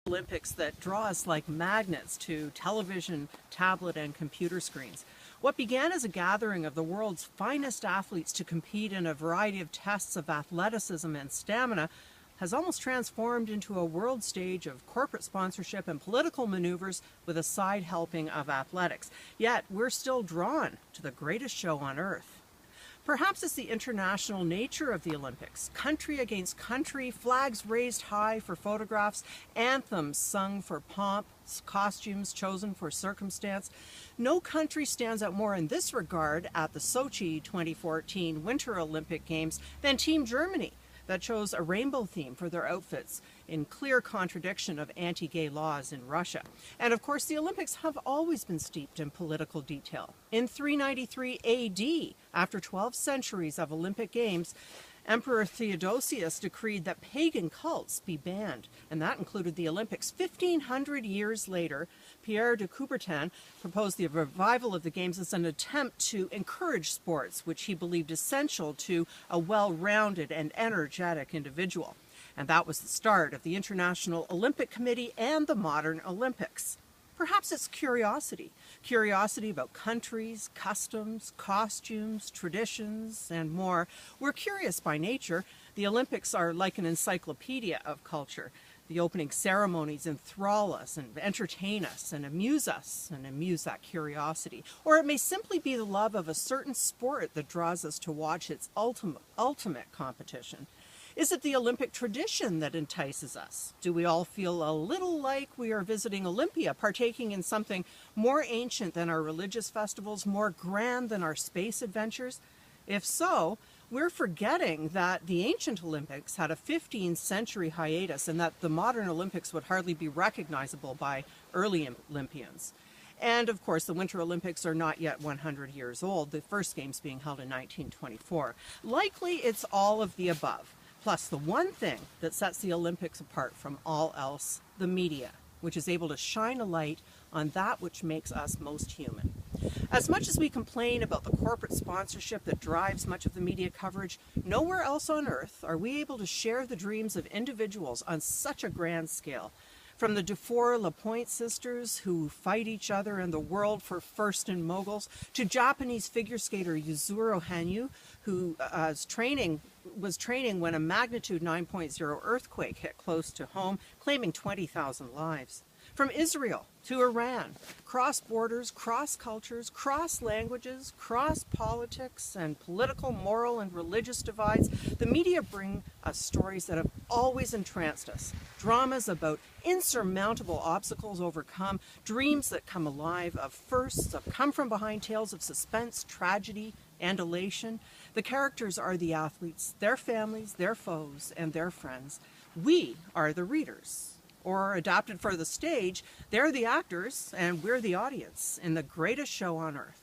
Olympics that draw us like magnets to television, tablet, and computer screens. What began as a gathering of the world's finest athletes to compete in a variety of tests of athleticism and stamina has almost transformed into a world stage of corporate sponsorship and political maneuvers with a side helping of athletics. Yet we're still drawn to the greatest show on earth. Perhaps it's the international nature of the Olympics. Country against country, flags raised high for photographs, anthems sung for pomp, costumes chosen for circumstance. No country stands out more in this regard at the Sochi 2014 Winter Olympic Games than Team Germany, that chose a rainbow theme for their outfits in clear contradiction of anti-gay laws in Russia. And of course, the Olympics have always been steeped in political detail. In 393 AD, after 12 centuries of Olympic Games, Emperor Theodosius decreed that pagan cults be banned, and that included the Olympics. 1,500 years later, Pierre de Coubertin proposed the revival of the Games as an attempt to encourage sports, which he believed essential to a well-rounded and energetic individual. And that was the start of the International Olympic Committee and the modern Olympics. Perhaps it's curiosity about countries, customs, costumes, traditions, and more. We're curious by nature. The Olympics are like an encyclopedia of culture. The opening ceremonies enthrall us and entertain us and amuse that curiosity. Or it may simply be the love of a certain sport that draws us to watch its ultimate competition. Is it the Olympic tradition that entices us? Do we all feel a little like we are visiting Olympia, partaking in something more ancient than our religious festivals, more grand than our space adventures? If so, we're forgetting that the ancient Olympics had a 15th century hiatus and that the modern Olympics would hardly be recognizable by early Olympians. And of course, the Winter Olympics are not yet 100 years old, the first games being held in 1924. Likely it's all of the above. Plus, the one thing that sets the Olympics apart from all else, the media, which is able to shine a light on that which makes us most human. As much as we complain about the corporate sponsorship that drives much of the media coverage, nowhere else on earth are we able to share the dreams of individuals on such a grand scale. From the Dufour-Lapointe sisters who fight each other in the world for first in moguls, to Japanese figure skater Yuzuru Hanyu, who was training when a magnitude 9.0 earthquake hit close to home, claiming 20,000 lives. From Israel to Iran, cross borders, cross cultures, cross languages, cross politics, and political, moral, and religious divides, the media bring us stories that have always entranced us. Dramas about insurmountable obstacles overcome, dreams that come alive, of firsts, of come-from-behind tales of suspense, tragedy, and elation. The characters are the athletes, their families, their foes, and their friends. We are the readers. Or adapted for the stage, they're the actors and we're the audience in the greatest show on earth.